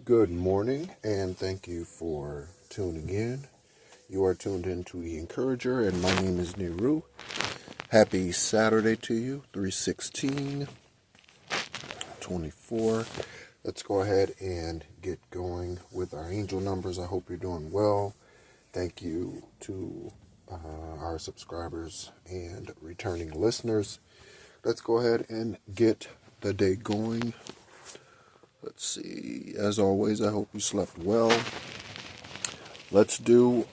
Good morning, and thank you for tuning in. You are tuned into The Encourager, and my name is Niru. Happy Saturday to you, 3/16/24. Let's go ahead and get going with our angel numbers. I hope you're doing well. Thank you to our subscribers and returning listeners. Let's go ahead and get the day going. Let's see. As always, I hope you slept well. Let's do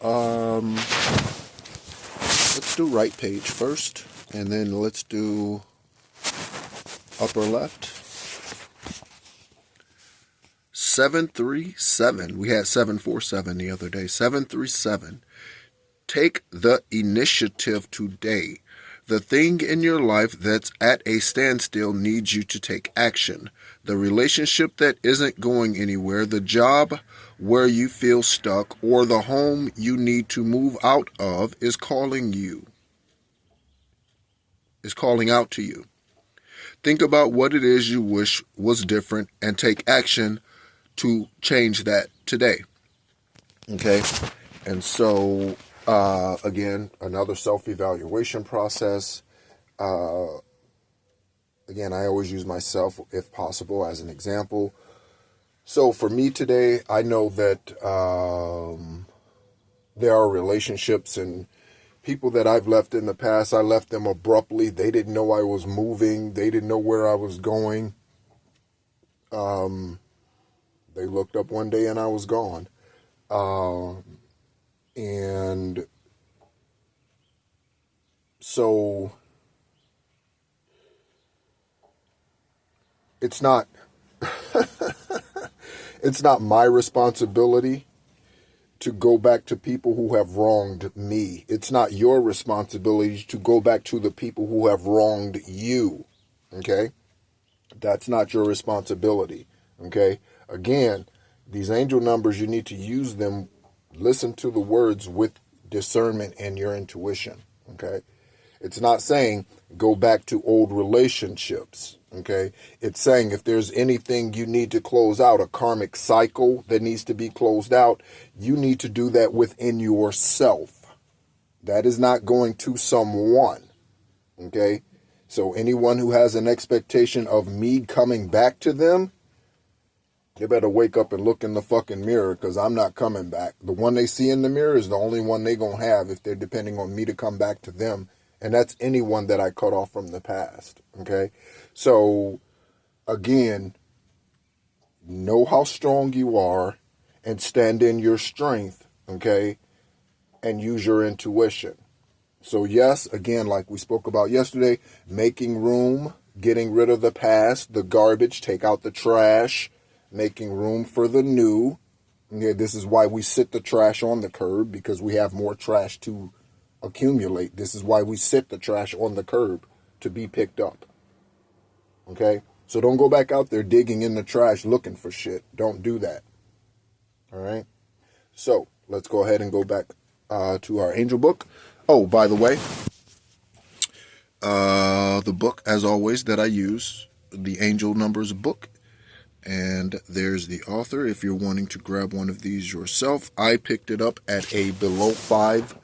right page first, and then let's do upper left. 737. We had 747 the other day. 737. Take the initiative today. The thing in your life that's at a standstill needs you to take action. The relationship that isn't going anywhere, the job where you feel stuck, or the home you need to move out of is calling out to you. Think about what it is you wish was different and take action to change that today. Okay? And so, again, another self-evaluation process. Again, I always use myself, if possible, as an example. So for me today, I know that there are relationships and people that I've left in the past. I left them abruptly. They didn't know I was moving. They didn't know where I was going. They looked up one day and I was gone. And so it's not my responsibility to go back to people who have wronged me. It's not your responsibility to go back to the people who have wronged you. Okay? That's not your responsibility. Okay? Again, these angel numbers, you need to use them. Listen to the words with discernment and your intuition. Okay? It's not saying go back to old relationships. Okay? It's saying if there's anything you need to close out, a karmic cycle that needs to be closed out, you need to do that within yourself. That is not going to someone. Okay? So anyone who has an expectation of me coming back to them, they better wake up and look in the fucking mirror, because I'm not coming back. The one they see in the mirror is the only one they gonna have if they're depending on me to come back to them. And that's anyone that I cut off from the past. Okay? So, again, know how strong you are and stand in your strength, okay? And use your intuition. So, yes, again, like we spoke about yesterday, making room, getting rid of the past, the garbage, take out the trash, making room for the new. Okay, this is why we sit the trash on the curb, because we have more trash to accumulate. This is why we sit the trash on the curb, to be picked up. Okay? So don't go back out there digging in the trash looking for shit. Don't do that. All right? So let's go ahead and go back to our angel book. Oh, by the way, the book, as always, that I use, the Angel Numbers book. And there's the author. If you're wanting to grab one of these yourself, I picked it up at a below 5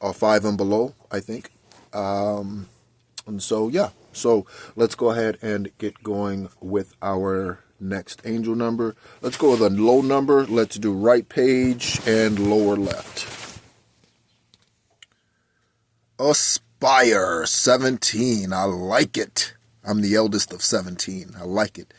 and below, I think. And so, yeah. So let's go ahead and get going with our next angel number. Let's go with a low number. Let's do right page and lower left. Aspire 17. I like it. I'm the eldest of 17. I like it.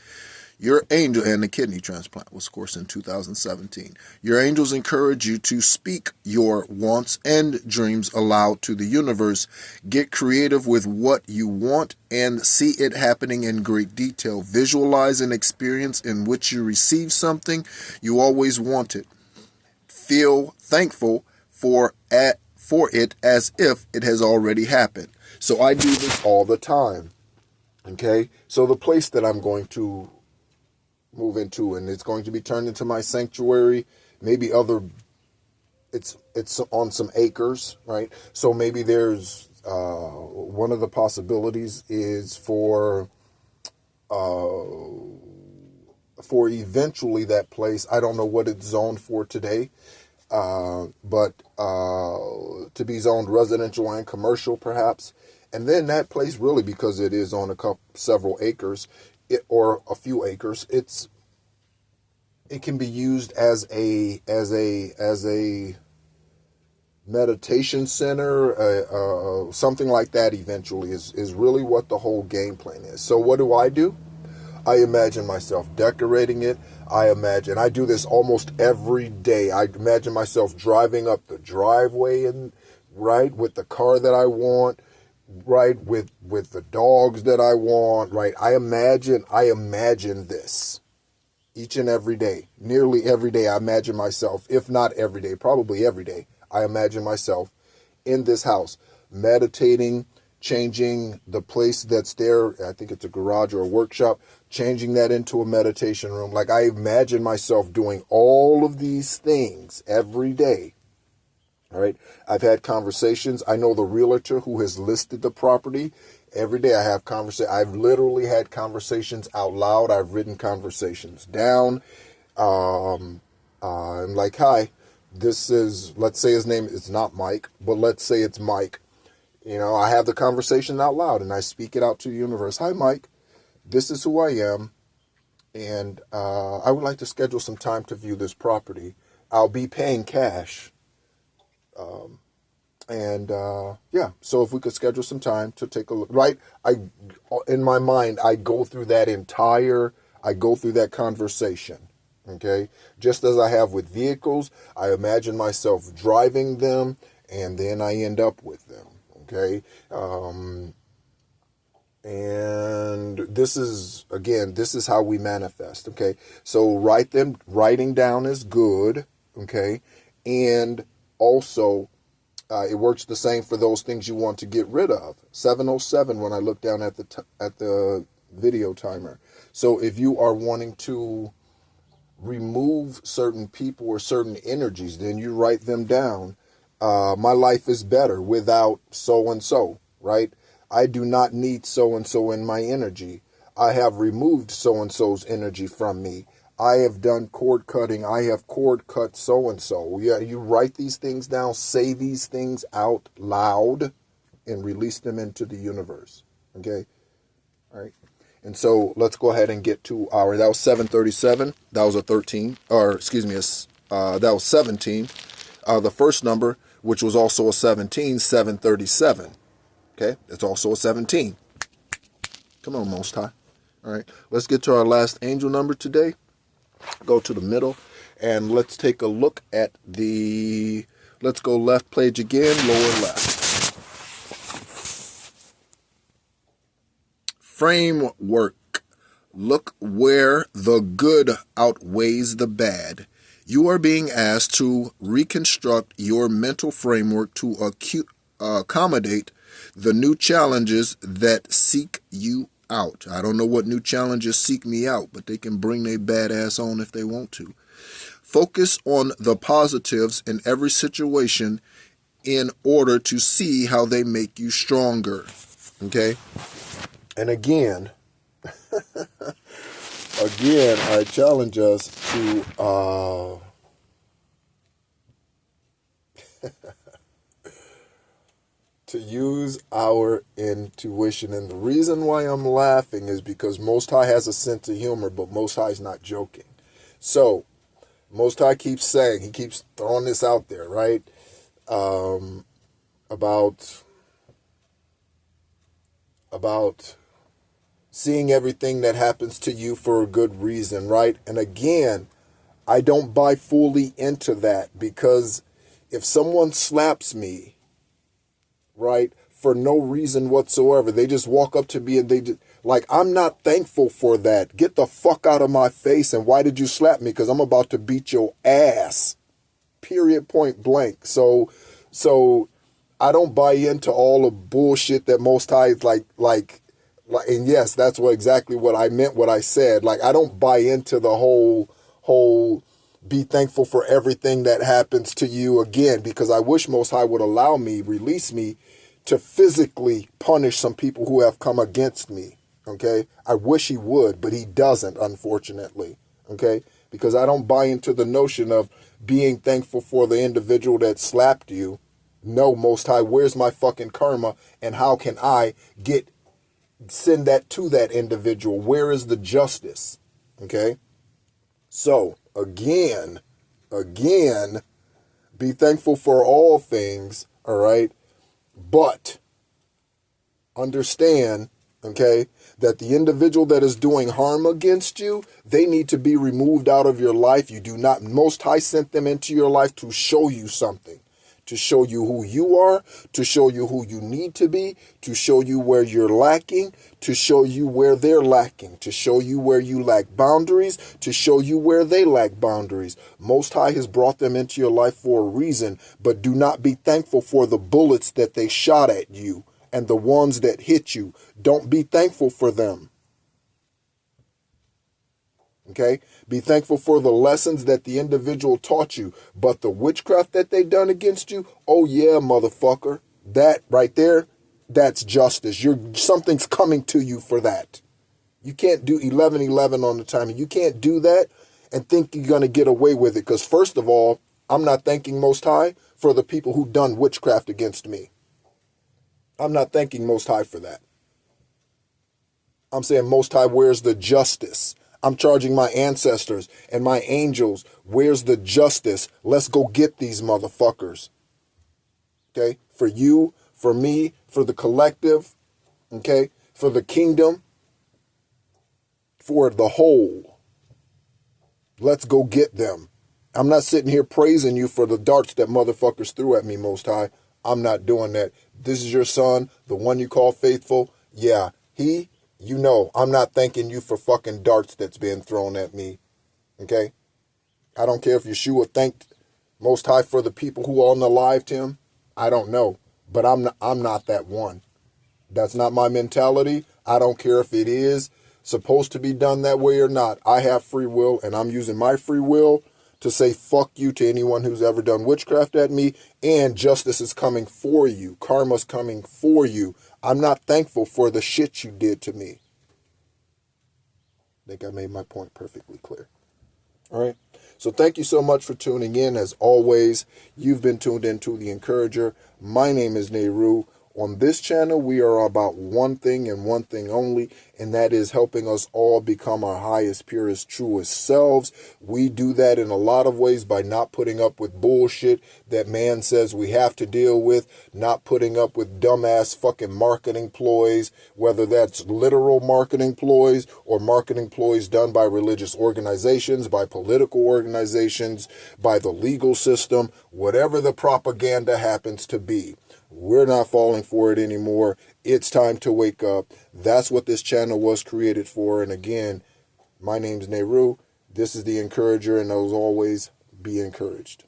Your angel, and the kidney transplant was, of course, in 2017. Your angels encourage you to speak your wants and dreams aloud to the universe. Get creative with what you want and see it happening in great detail. Visualize an experience in which you receive something you always wanted. Feel thankful for it as if it has already happened. So I do this all the time. Okay? So the place that I'm going to move into, and it's going to be turned into my sanctuary, maybe it's on some acres, right? So maybe there's one of the possibilities is for for eventually that place. I don't know what it's zoned for today, but to be zoned residential and commercial perhaps. And then that place really, because it is on several acres, or a few acres, it can be used as a meditation center, something like that eventually is really what the whole game plan is. So what do? I imagine myself decorating it. I do this almost every day. I imagine myself driving up the driveway right, with the car that I want, right, with the dogs that I want, right. I imagine this each and every day. Nearly every day I imagine myself, if not every day, probably every day, I imagine myself in this house, meditating, changing the place that's there. I think it's a garage or a workshop, changing that into a meditation room. Like, I imagine myself doing all of these things every day. All right. I've had conversations. I know the realtor who has listed the property. Every day I have I've literally had conversations out loud. I've written conversations down. I'm like, hi, this is, let's say his name is not Mike, but let's say it's Mike. You know, I have the conversation out loud and I speak it out to the universe. Hi, Mike. This is who I am. And I would like to schedule some time to view this property. I'll be paying cash. Yeah, so if we could schedule some time to take a look, right? In my mind, I go through that conversation. Okay. Just as I have with vehicles, I imagine myself driving them and then I end up with them. Okay. And this is how we manifest. Okay. So writing down is good. Okay. And also, it works the same for those things you want to get rid of. 707 when I look down at the video timer. So if you are wanting to remove certain people or certain energies, then you write them down. My life is better without so-and-so, right? I do not need so-and-so in my energy. I have removed so-and-so's energy from me. I have done cord cutting. I have cord cut so-and-so. Yeah, you write these things down, say these things out loud, and release them into the universe. Okay? All right. And so let's go ahead and get to that was 737. That was a 13, or excuse me, that was 17. The first number, which was also a 17, 737. Okay? It's also a 17. Come on, Most High. All right. Let's get to our last angel number today. Go to the middle and let's take a look at let's go left page again, lower left. Framework. Look where the good outweighs the bad. You are being asked to reconstruct your mental framework to accommodate the new challenges that seek you out. I don't know what new challenges seek me out, but they can bring their badass on if they want to. Focus on the positives in every situation in order to see how they make you stronger. Okay? And again, I challenge us to to use our intuition. And the reason why I'm laughing is because Most High has a sense of humor, but Most High is not joking. So, Most High keeps throwing this out there, right? About seeing everything that happens to you for a good reason, right? And again, I don't buy fully into that, because if someone slaps me, right, for no reason whatsoever, they just walk up to me and I'm not thankful for that. Get the fuck out of my face. And why did you slap me? Because I'm about to beat your ass. Period, point blank. So I don't buy into all the bullshit that Most High is like, and yes, that's exactly what I meant, what I said. Like, I don't buy into the whole be thankful for everything that happens to you, again, because I wish Most High would release me to physically punish some people who have come against me. Okay? I wish he would, but he doesn't, unfortunately. Okay? Because I don't buy into the notion of being thankful for the individual that slapped you. No, Most High, where's my fucking karma, and how can I send that to that individual? Where is the justice? Okay? So, again, be thankful for all things, all right? But understand, okay, that the individual that is doing harm against you, they need to be removed out of your life. You do not, Most High sent them into your life to show you something, to show you who you are, to show you who you need to be, to show you where you're lacking, to show you where they're lacking, to show you where you lack boundaries, to show you where they lack boundaries. Most High has brought them into your life for a reason, but do not be thankful for the bullets that they shot at you and the ones that hit you. Don't be thankful for them. Okay? Be thankful for the lessons that the individual taught you. But the witchcraft that they done against you, oh yeah, motherfucker. That right there, that's justice. Something's coming to you for that. You can't do 11:11 on the timing. You can't do that and think you're going to get away with it. Because first of all, I'm not thanking Most High for the people who done witchcraft against me. I'm not thanking Most High for that. I'm saying, Most High, where's the justice? I'm charging my ancestors and my angels, where's the justice? Let's go get these motherfuckers. Okay? For you, for me, for the collective, okay? For the kingdom, for the whole. Let's go get them. I'm not sitting here praising you for the darts that motherfuckers threw at me, Most High. I'm not doing that. This is your son, the one you call faithful. Yeah, I'm not thanking you for fucking darts that's being thrown at me. Okay? I don't care if Yeshua thanked Most High for the people who unalived him. I don't know. But I'm not that one. That's not my mentality. I don't care if it is supposed to be done that way or not. I have free will, and I'm using my free will to say fuck you to anyone who's ever done witchcraft at me, and justice is coming for you. Karma's coming for you. I'm not thankful for the shit you did to me. I think I made my point perfectly clear. All right. So thank you so much for tuning in. As always, you've been tuned into The Encourager. My name is Nehru. On this channel, we are about one thing and one thing only, and that is helping us all become our highest, purest, truest selves. We do that in a lot of ways by not putting up with bullshit that man says we have to deal with, not putting up with dumbass fucking marketing ploys, whether that's literal marketing ploys or marketing ploys done by religious organizations, by political organizations, by the legal system, whatever the propaganda happens to be. We're not falling for it anymore. It's time to wake up. That's what this channel was created for. And again, my name's Nehru. This is The Encourager, and as always, be encouraged.